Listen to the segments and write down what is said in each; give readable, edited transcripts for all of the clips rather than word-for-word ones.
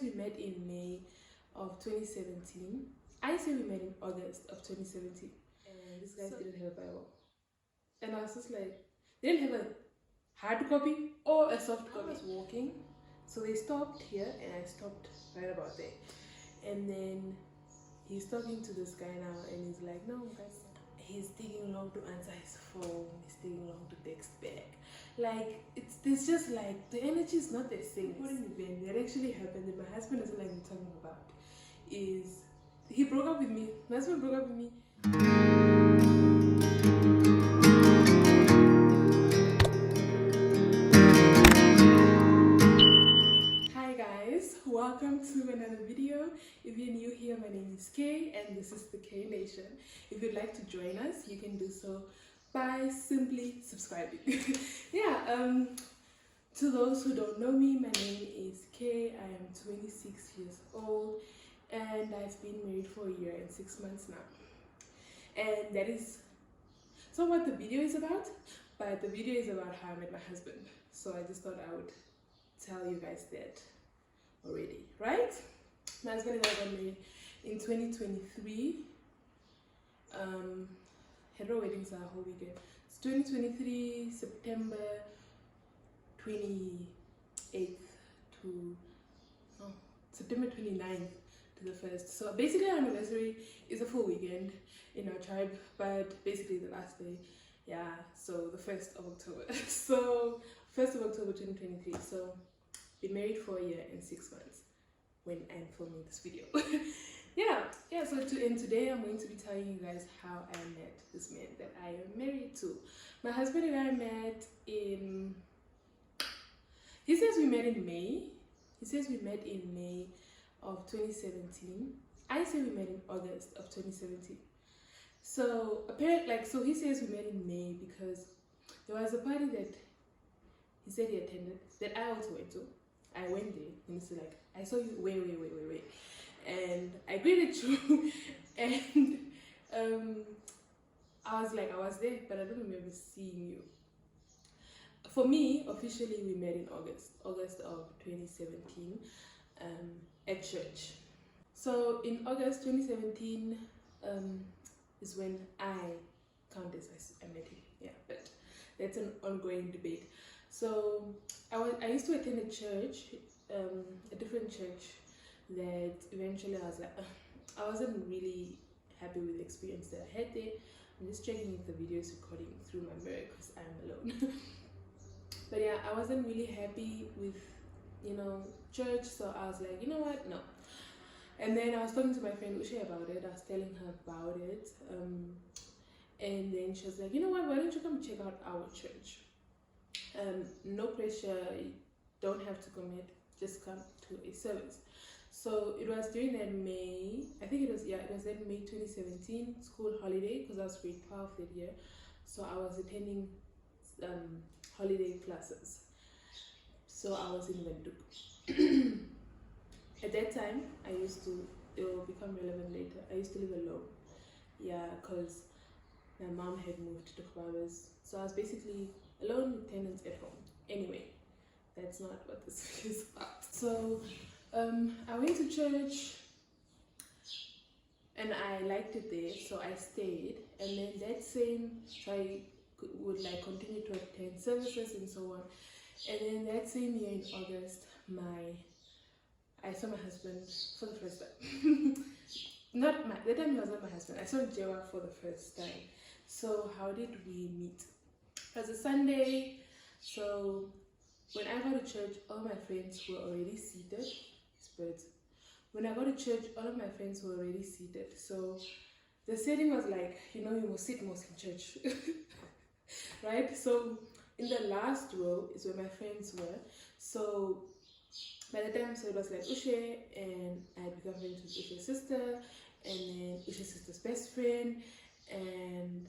We met in May of 2017. I say we met in August of 2017. And these guys didn't have a Bible. And I was just like, they didn't have a hard copy or a soft copy. I was walking, so they stopped here and I stopped right about there. And then he's talking to this guy now and he's like, no guys, he's taking long to answer his phone, he's taking long to text back. Like, it's just like the energy is not the same. What an event that actually happened that my husband doesn't like me talking about is he broke up with me. My husband broke up with me. Hi guys, welcome to another video. If you're new here, my name is Kay and this is the K Nation. If you'd like to join us, you can do so by simply subscribing. To those who don't know me, my name is Kay. I am 26 years old and I've been married for a year and 6 months now. And that is not what the video is about, but the video is about how I met my husband. So I just thought I would tell you guys that already, right? My husband and I got married in 2023. Had our weddings our whole weekend. It's 2023 September 28th to September 29th to the 1st. So basically our anniversary is a full weekend in our tribe, but basically the last day, yeah, so the 1st of October. So 1st of October 2023. So been married for a year and 6 months when I'm filming this video. And today I'm going to be telling you guys how I met this man that I am married to. My husband and I met in, he says we met in May. He says we met in May of 2017. I say we met in August of 2017. So apparently, so he says we met in May because there was a party that he said he attended that I also went to. I went there and he's like, I saw you, wait. And I greeted you and I was like, I was there, but I don't remember seeing you. For me, officially, we met in August of 2017 at church. So in August 2017 is when I count as I met him. Yeah, but that's an ongoing debate. So I used to attend a church, a different church that eventually I was like, I wasn't really happy with the experience that I had there. I'm just checking if the video is recording through my mirror because I'm alone. But yeah, I wasn't really happy with, church, so I was like, you know what, no. And then I was talking to my friend Ushe about it. I was telling her about it, and then she was like, you know what, why don't you come check out our church? No pressure, you don't have to commit, just come to a service. So it was during that May, I think it was that May 2017 school holiday, because I was grade 12 that year. So I was attending holiday classes. So I was in Windhoek. At that time, it will become relevant later, I used to live alone. Yeah, because my mom had moved to Khabarovsk. So I was basically alone with tenants at home. Anyway, that's not what this is about. So I went to church and I liked it there, so I stayed. And then so I would continue to attend services and so on. And then that same year in August, I saw my husband for the first time. That time he was not my husband. I saw Jewa for the first time. So how did we meet? It was a Sunday. So when I got to church, all my friends were already seated. When I got to church, all of my friends were already seated. So the setting was like, you must sit most in church. Right? So in the last row is where my friends were. So by the time, it was like Ushe, and I had become friends with Ushe's sister, and then Ushe's sister's best friend, and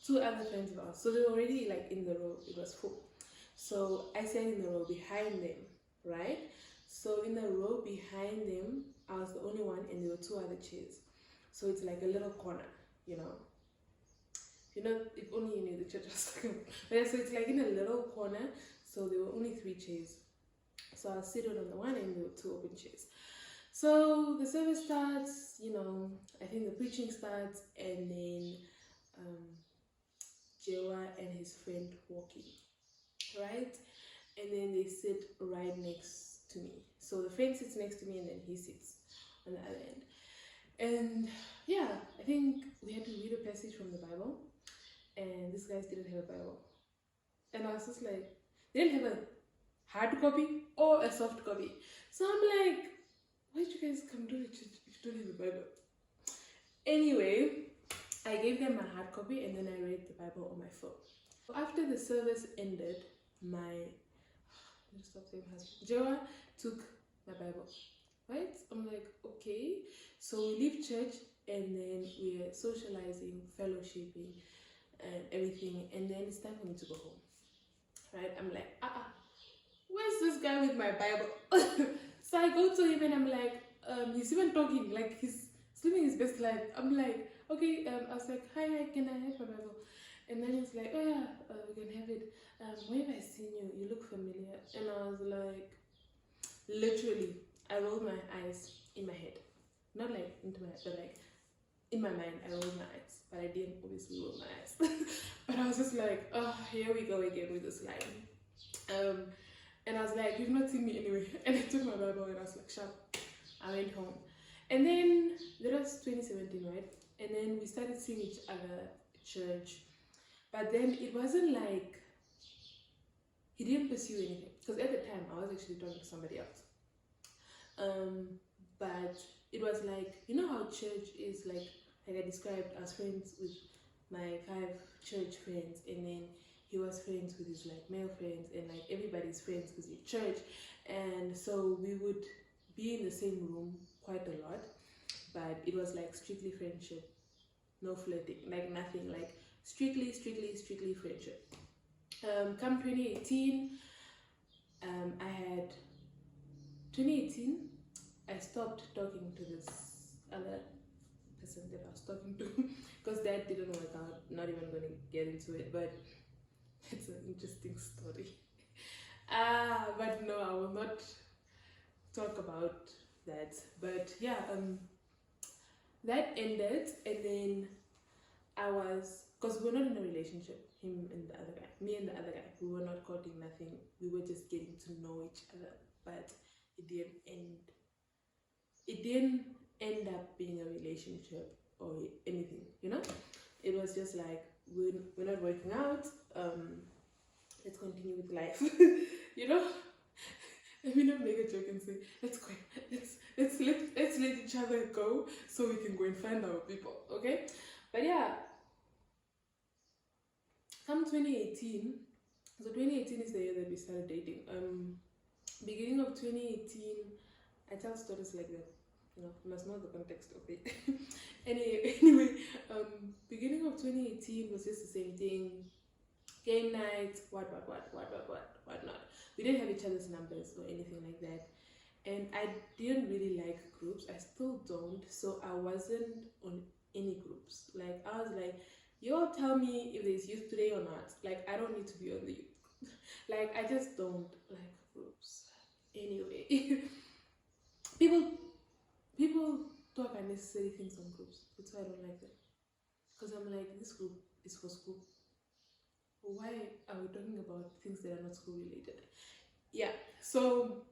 two other friends of ours. So they were already in the row. It was full. So I sat in the row behind them, right? So in the row behind them, I was the only one, and there were two other chairs. So it's like a little corner, if only you knew the church was talking about. But yeah, so it's in a little corner. So there were only 3 chairs. So I was seated on the one and there were two open chairs. So the service starts, you know, I think the preaching starts, and then Jewa and his friend walking, right? And then they sit right next to me. So the friend sits next to me and then he sits on the other end. And yeah, I think we had to read a passage from the Bible, and these guys didn't have a Bible. And I was just like, they didn't have a hard copy or a soft copy. So I'm like, why did you guys come to the church if you don't have a Bible? Anyway, I gave them my hard copy and then I read the Bible on my phone. After the service ended, Jewa took my Bible, right? I'm like, okay. So we leave church and then we're socializing, fellowshipping, and everything. And then it's time for me to go home, right? I'm like, where's this guy with my Bible? So I go to him and I'm like, he's even talking, like he's living his best life. I'm like, okay, I was like, hi, can I have my Bible? And then he's like, oh yeah, we can have it. Where have I seen you? You look familiar. And I was like, literally, I rolled my eyes in my head. Not like into my head, but like in my mind, I rolled my eyes. But I didn't obviously roll my eyes. But I was just like, oh, here we go again with this line. And I was like, you've not seen me anyway. And I took my Bible and I was like, shut up. I went home. And then, that was 2017, right? And then we started seeing each other at church. But then it wasn't like, he didn't pursue anything. Because at the time, I was actually talking to somebody else. But it was like, you know how church is like I described, as friends with my 5 church friends, and then he was friends with his like male friends, and like everybody's friends because it's church. And so we would be in the same room quite a lot, but it was like strictly friendship, no flirting, like nothing, like strictly friendship. Come 2018, I had 2018, I stopped talking to this other person that I was talking to because that didn't work out. Not even going to get into it, but it's an interesting story. But no, I will not talk about that. But yeah, that ended, and then I was, because we were not in a relationship, him and the other guy, me and the other guy, we were not courting, nothing, we were just getting to know each other, but it didn't end up being a relationship or anything, you know. It was just like, we're not working out, let's continue with life. You know, let me not make a joke and say, let's let each other go so we can go and find our people, okay? But yeah, come 2018, so 2018 is the year that we started dating. Beginning of 2018, I tell stories like that, you know, you must know the context of it. Anyway, beginning of 2018 was just the same thing. Game nights, whatnot. We didn't have each other's numbers or anything like that. And I didn't really like groups. I still don't. So I wasn't on any groups. Like, I was like, you all tell me if there's youth today or not. Like, I don't need to be on the youth. Like, I just don't like groups. Anyway, people talk unnecessary things on groups. That's why I don't like them. Because I'm like, this group is for school. Why are we talking about things that are not school related? Yeah, so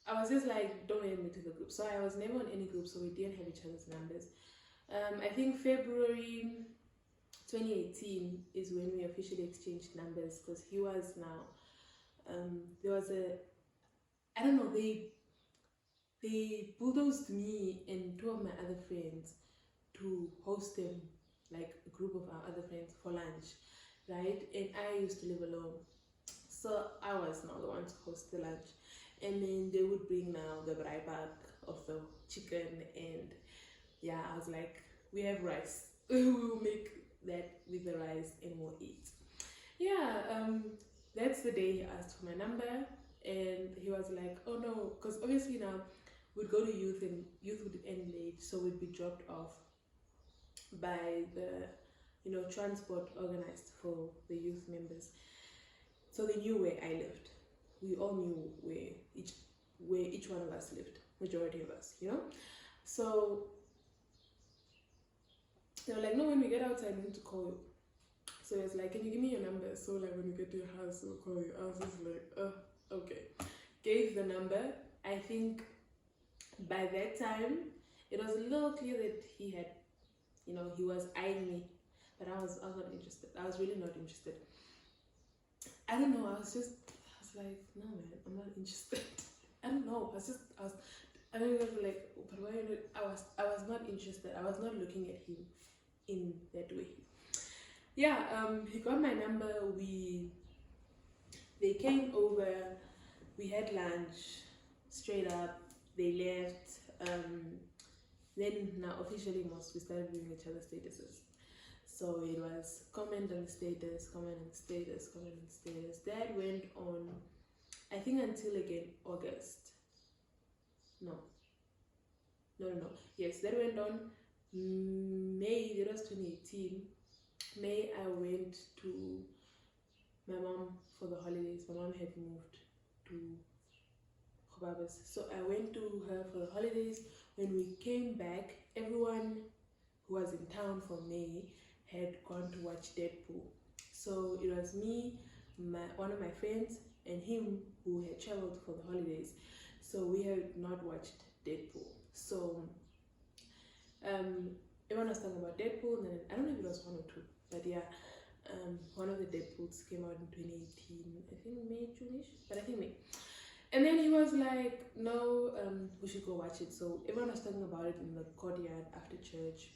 I was just like, don't add me to the group. So I was never on any group, so we didn't have each other's numbers. I think February 2018 is when we officially exchanged numbers, because he was now, there was I don't know, they bulldozed me and 2 of my other friends to host them, like a group of our other friends, for lunch, right? And I used to live alone, so I was now the one to host the lunch. And then they would bring now the breakup of the chicken, and yeah, I was like, we have rice. We will make that with the rice and we'll eat. Yeah, that's the day he asked for my number, and he was like, oh no, because obviously now we'd go to youth and youth would end late, so we'd be dropped off by the, you know, transport organized for the youth members. So they knew where I lived. we all knew where each one of us lived, majority of us, you know. So they were like, no, when we get outside, we need to call you. So it's like, can you give me your number? So like when you get to your house, we'll call you. I was just like, okay. Gave the number. I think by that time, it was a little clear that he had, you know, he was eyeing me, but I was not interested. I was really not interested. I don't know. I was like, no man, I'm not interested. I don't know. I don't even like, but why? I was not interested. I was not looking at him in that way. Yeah. He got my number. They came over. We had lunch. Straight up, they left. Then now officially we started viewing each other's statuses. So it was comment on the status, comment on the status, comment on the status. That went on, I think, until again August. No. Yes, that went on May. That was 2018. May, I went to my mom for the holidays. My mom had moved to Kobabas. So I went to her for the holidays. When we came back, everyone who was in town for May had gone to watch Deadpool. So it was me, one of my friends, and him who had traveled for the holidays. So we had not watched Deadpool. So everyone was talking about Deadpool, and then, I don't know if it was 1 or 2, but yeah, one of the Deadpools came out in 2018, I think May, June-ish, but I think May. And then he was like, no, we should go watch it. So everyone was talking about it in the courtyard after church.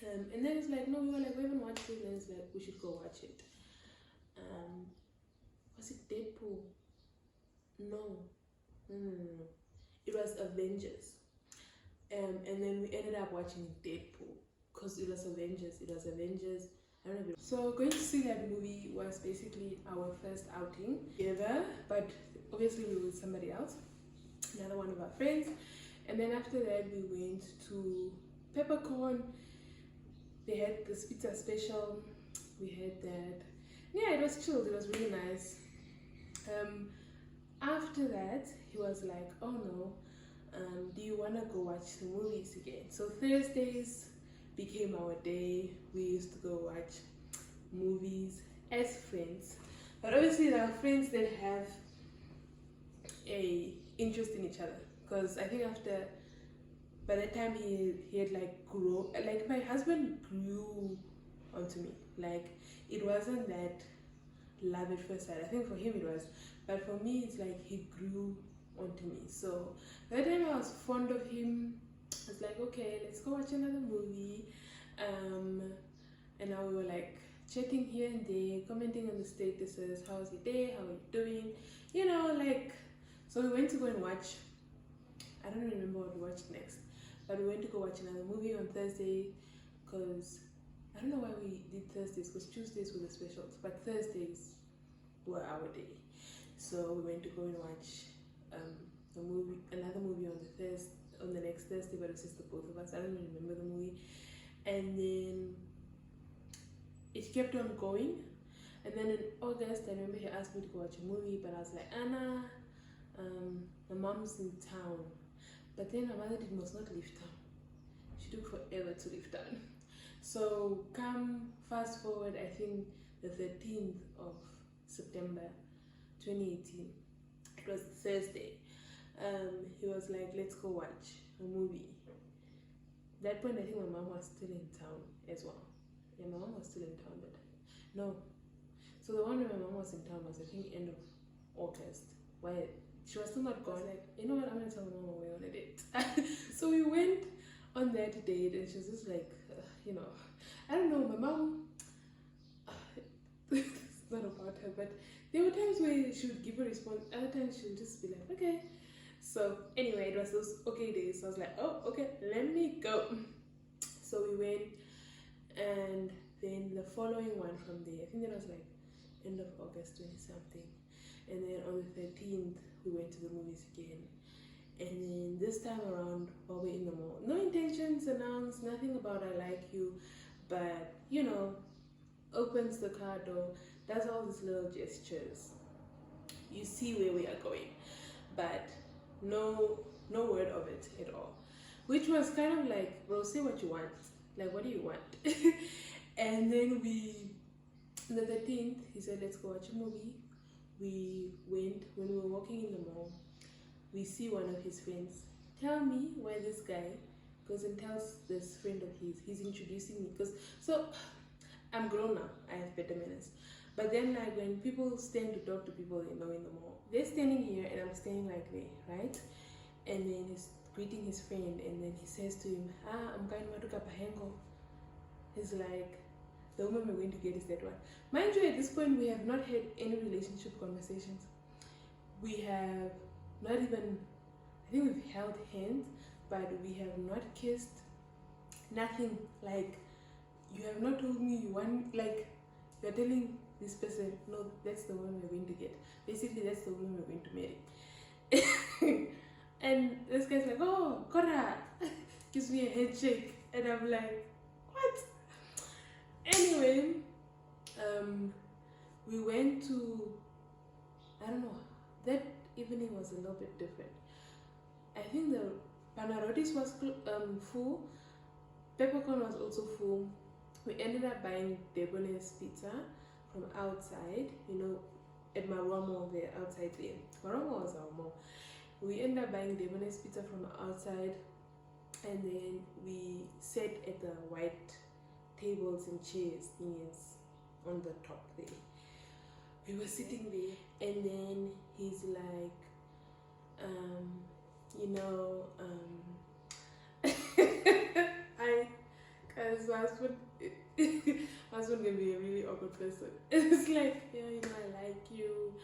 And then it's like, no, we were like, we haven't watched it. And it's like, we should go watch it. Was it Deadpool? No. It was Avengers. And then we ended up watching Deadpool because it was Avengers. I don't know. So going to see that movie was basically our first outing together, but obviously we were with somebody else, another one of our friends. And then after that we went to Peppercorn. They had this pizza special. We had that. Yeah, it was chilled. It was really nice. After that, he was like, oh no, do you want to go watch the movies again? So Thursdays became our day. We used to go watch movies as friends. But obviously there are friends that have a interest in each other. Because I think by that time he had like grown, like my husband grew onto me. Like it wasn't that love at first sight. I think for him it was, but for me it's like he grew onto me. So by the time I was fond of him, I was like, okay, let's go watch another movie. And now we were like chatting here and there, commenting on the statuses, how's your day, how are you doing, you know, like. So we went to go and watch, I don't remember what we watched next, but we went to go watch another movie on Thursday, because I don't know why we did Thursdays, because Tuesdays were the specials, but Thursdays were our day. So we went to go and watch another movie on the next Thursday, but it was just the both of us. I don't even remember the movie. And then it kept on going. And then in August, I remember he asked me to go watch a movie, but I was like, Anna, my mom's in town. But then my mother must not leave town. She took forever to leave town. So come fast forward, I think the 13th of September 2018. It was Thursday. He was like, let's go watch a movie. At that point, I think my mom was still in town as well. Yeah, my mom was still in town, but no. So the one where my mom was in town was, I think, end of August. Why? She was still not gone. Like, you know what? I'm gonna tell my mom we're on a date. So we went on that date, and she was just like, you know, I don't know. My mom. It's not about her, but there were times where she would give a response. Other times she would just be like, okay. So anyway, it was those okay days. So I was like, oh, okay, let me go. So we went, and then the following one from there, I think that was like end of August 20 something. And then on the 13th, we went to the movies again. And then this time around, while we're in the mall, no intentions announced, nothing about I like you, but you know, opens the car door, does all these little gestures. you see where we are going, but no word of it at all, which was kind of like, bro, say what you want, like what do you want? And then on the 13th he said, let's go watch a movie. We went. When we were walking in the mall, we see one of his friends. Tell me why this guy goes and tells this friend of his, he's introducing me, because so I'm grown now, I have better manners. But then, like, when people stand to talk to people, in the mall, they're standing here and I'm standing like there, right? And then he's greeting his friend, and then he says to him, I'm going to Kapahengo. He's like, the woman we're going to get is that one. Mind you, at this point, we have not had any relationship conversations. We have not even, I think we've held hands, but we have not kissed. Nothing. Like, you have not told me you want, like, you're telling this person, no, that's the woman we're going to get. Basically, that's the woman we're going to marry. And this guy's like, oh, Kora, gives me a handshake. And I'm like, what? Anyway, we went to, I don't know, that evening was a little bit different. I think the Panarotis was full, Peppercorn was also full. We ended up buying Debonair's pizza from outside, at Marua Mall there, outside there. Marua Mall was our mall. We ended up buying Debonair's pizza from outside, and then we sat at the white tables and chairs thingies on the top there. We were sitting there, and then he's like, because my husband can be a really awkward person. It's like, yeah, I like you.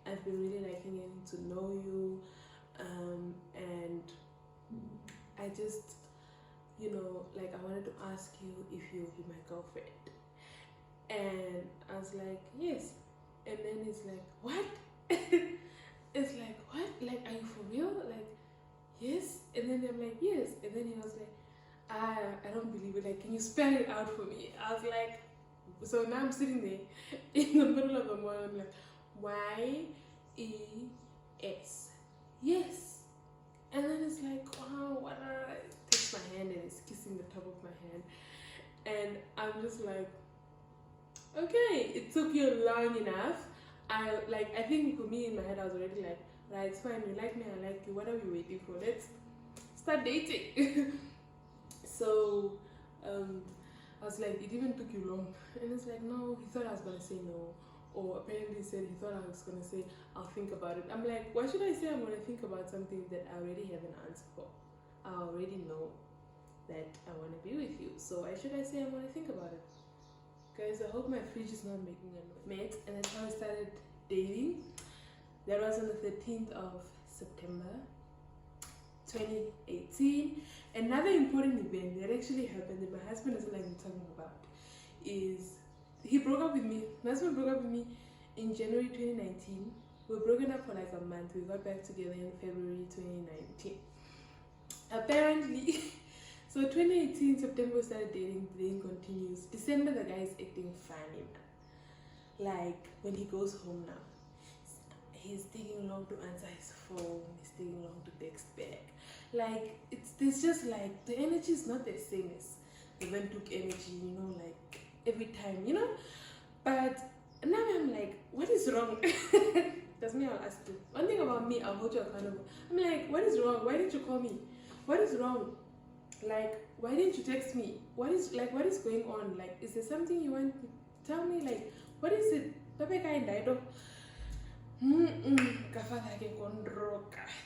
I've been really liking getting to know you. And I just, like, I wanted to ask you if you'll be my girlfriend. And I was like, yes. And then it's like, what? It's like, what? Like, are you for real? Like, yes. And then I'm like, yes. And then he was like, I don't believe it. Like, can you spell it out for me? I was like, so now I'm sitting there in the middle of the mall. I'm like, Y-E-S. Yes. And then it's like, wow, what? I takes my hand and it's kissing the top of my hand. And I'm just like, okay, it took you long enough. I think for me in my head, I was already like, right, it's fine. You like me, I like you. What are we waiting for? Let's start dating. So I was like, it even took you long. And it's like, no, he thought I was going to say no. Or apparently he said he thought I was going to say, I'll think about it. I'm like, why should I say I'm going to think about something that I already have an answer for? I already know that I want to be with you. So why should I say I'm going to think about it? Guys, I hope my fridge is not making a mess. And that's how I started dating. That was on the 13th of September 2018. Another important event that actually happened that my husband doesn't like me talking about is he broke up with me. My husband broke up with me in January 2019. We were broken up for like a month. We got back together in February 2019. Apparently, so 2018 September we started dating. Dating continues. December the guy is acting funny, man. Like when he goes home now, he's taking long to answer his phone. He's taking long to text back. Like it's just like the energy is not the same as the Ventuk energy, like every time, But now I'm like, what is wrong? That's me, I'll ask you. One thing about me, I'll hold you accountable. I'm like, what is wrong? Why didn't you call me? What is wrong? Like, why didn't you text me? What is going on? Like, is there something you want to tell me? Like, what is it?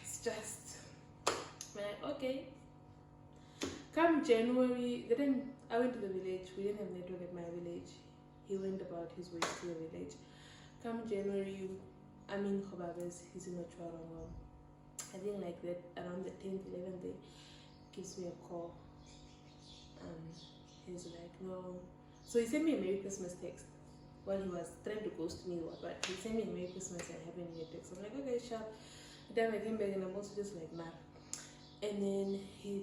It's just like, okay. Come January, then I went to the village. We didn't have network at my village. He went about his way to the village. Come January, I'm in Khobabes. He's in Ochwarongo. I think like that around the 10th, 11th day, gives me a call. He's like, no. So he sent me a Merry Christmas text. While he was trying to ghost me, but he sent me a Merry Christmas and Happy New Year text. I'm like, okay, sure. Then I came back and I'm also just like, nah. And then he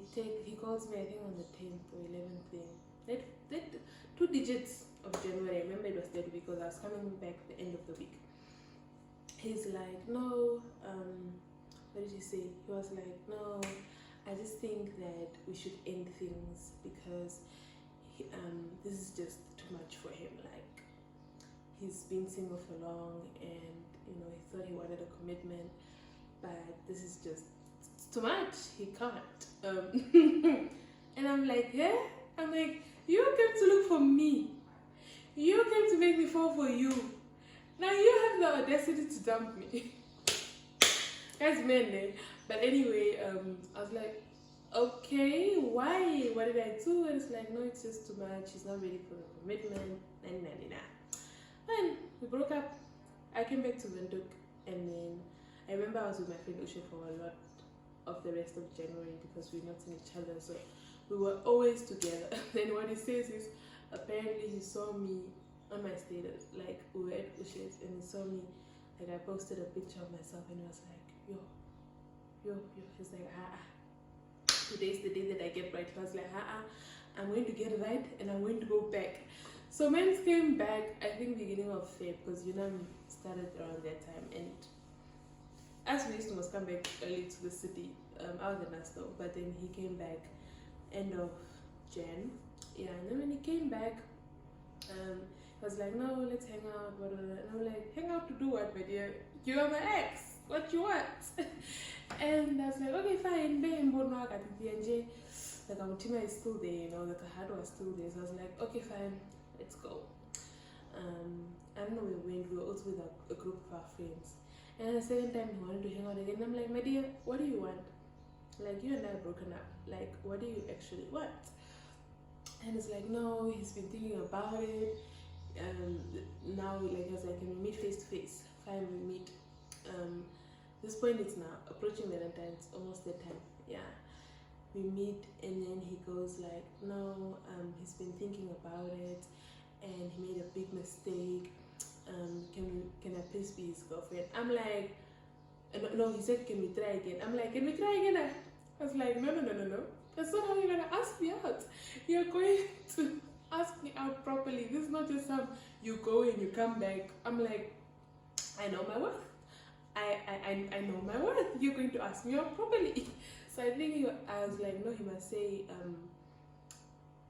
calls me, I think on the 10th or 11th day. That 2 digits of January, I remember it was that because I was coming back the end of the week. he's like, no, what did he say? He was like, no, I just think that we should end things because this is just too much for him. Like, he's been single for long, and you know, he thought he wanted a commitment, but this is just too much. He can't. And I'm like, yeah. I'm like, you came to look for me. You came to make me fall for you. Now you have the audacity to dump me. Guys, men, eh? But anyway, I was like, okay, why? What did I do? And it's like, no, it's just too much. He's not ready for the commitment. Nah. And we broke up. I came back to Windhoek, and then I remember I was with my friend Usha for a lot of the rest of January because we're not seeing each other, so we were always together. Then what he says is, apparently he saw me on my status, like we were at Usha's, and he saw me, like I posted a picture of myself, and he was like, yo. He's like, today's the day that I get right. He was like, I'm going to get right, and I'm going to go back. So men came back, I think beginning of Feb, because you know started around that time, and as we used to must come back early to the city, I was in Nasto, but then he came back end of Jan. Yeah, and then when he came back, I was like, no, let's hang out, blah, blah, blah. And I'm like, hang out to do what, my dear? You are my ex, what you want? And I was like, okay, fine, like our team is still there, you know, like the heart was still there. So I was like, okay, fine, let's go. I don't know where we went, we were also with a group of our friends. And the second time he wanted to hang out again. I'm like, my dear, what do you want? Like, you and I are broken up. Like, what do you actually want? And it's like, no, he's been thinking about it. Now, like, I was like, can we meet face to face? Fine, we meet. This point it's now approaching Valentine's, almost that time. Yeah, we meet, and then he goes like, no, he's been thinking about it, and he made a big mistake. Can I please be his girlfriend? I'm like, no, he said, can we try again? I'm like, can we try again? I was like, no. That's not how you're gonna ask me out. You're going to ask me out properly. This is not just some you go and you come back. I'm like, I know my worth. I know my worth. You're going to ask me out properly. So I think I was like, no, he must say,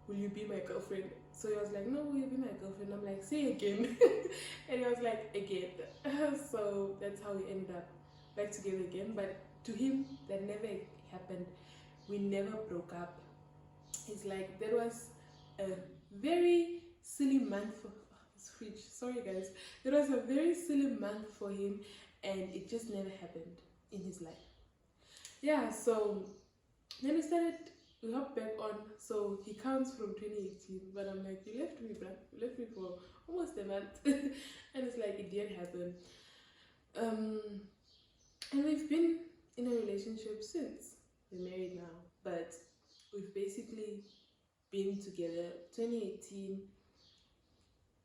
will you be my girlfriend? So he was like, no, will you be my girlfriend? I'm like, say again. And he was like, again. So that's how we ended up back together again. But to him, that never happened. We never broke up. It's like, there was a very silly month for sorry guys. There was a very silly month for him, and it just never happened in his life. Yeah, so then we hopped back on. So he counts from 2018, but I'm like, you left me, bruh. You left me for almost a month. And it's like, it didn't happen. And we've been in a relationship since. We're married now, but we've basically been together 2018.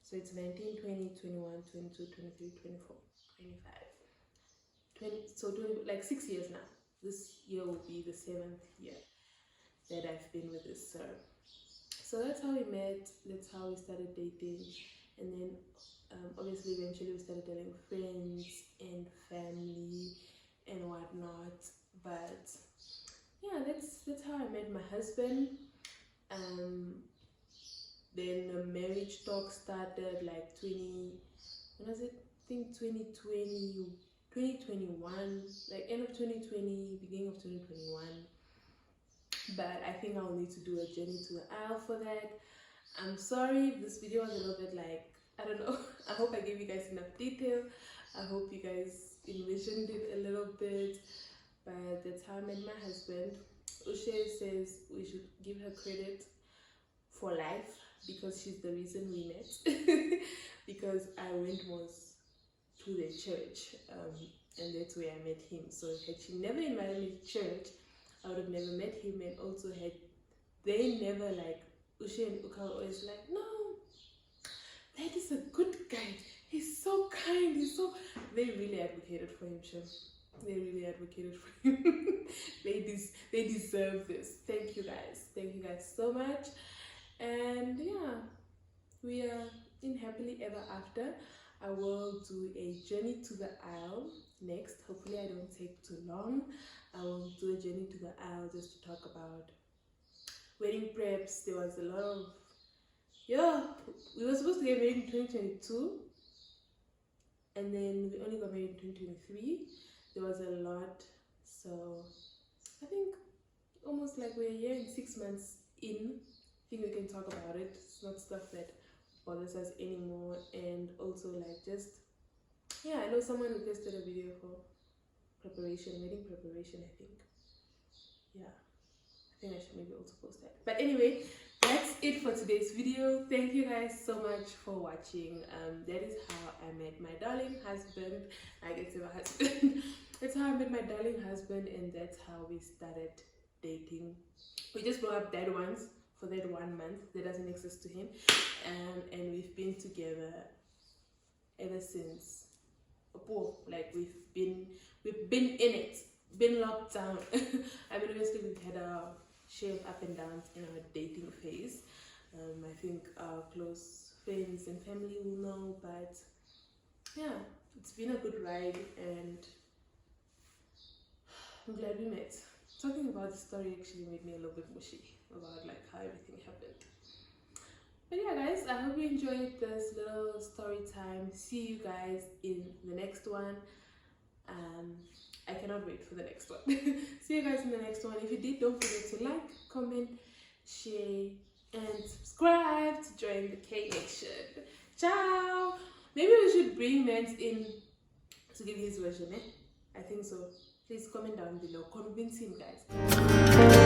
So it's 19, 20, 21, 22, 23, 24, 25. 20, like 6 years now. This year will be the 7th year that I've been with this sir. So that's how we met, that's how we started dating, and then obviously eventually we started telling friends and family and whatnot. But yeah, that's how I met my husband. Then the marriage talk started like when was it? I think 2020, 2021, like end of 2020, beginning of 2021. But I think I'll need to do a journey to the aisle for that. I'm sorry, this video was a little bit like, I don't know. I hope I gave you guys enough detail. I hope you guys envisioned it a little bit. But that's how I met my husband. Ushe says we should give her credit for life because she's the reason we met. Because I went to the church, and that's where I met him. So had she never invited me to church, I would have never met him. And also had they never, like, Ushe and Uka were always like, no, that is a good guy, he's so kind, they really advocated for him, sure. They really advocated for him. they deserve this. Thank you guys so much. And yeah, we are in happily ever after. I will do a journey to the aisle next. Hopefully I don't take too long. I will do a journey to the aisle just to talk about wedding preps. There was a lot of, yeah, we were supposed to get married in 2022 and then we only got married in 2023. There was a lot, so I think almost like we're a year and 6 months in. I think we can talk about it. It's not stuff that bothers us anymore. And also like just, yeah, I know someone requested a video for preparation, wedding preparation, I think. Yeah, I think I should maybe also post that. But anyway, that's it for today's video. Thank you guys so much for watching. That is how I met my darling husband. I get to my husband. That's how I met my darling husband, and that's how we started dating. We just broke up that once for that 1 month. That doesn't exist to him, and we've been together ever since. Like we've been in it, been locked down. I mean, obviously we've had our share of up and downs in our dating phase. I think our close friends and family will know, but yeah, it's been a good ride, and I'm glad we met. Talking about the story actually made me a little bit mushy about like how everything happened. But yeah guys, I hope you enjoyed this little story time. See you guys in the next one. I cannot wait for the next one. See you guys in the next one. If you did, don't forget to like, comment, share, and subscribe to join the K-Nation. Ciao! Maybe we should bring Mans in to give his version, eh? I think so. Please comment down below. Convince him, guys.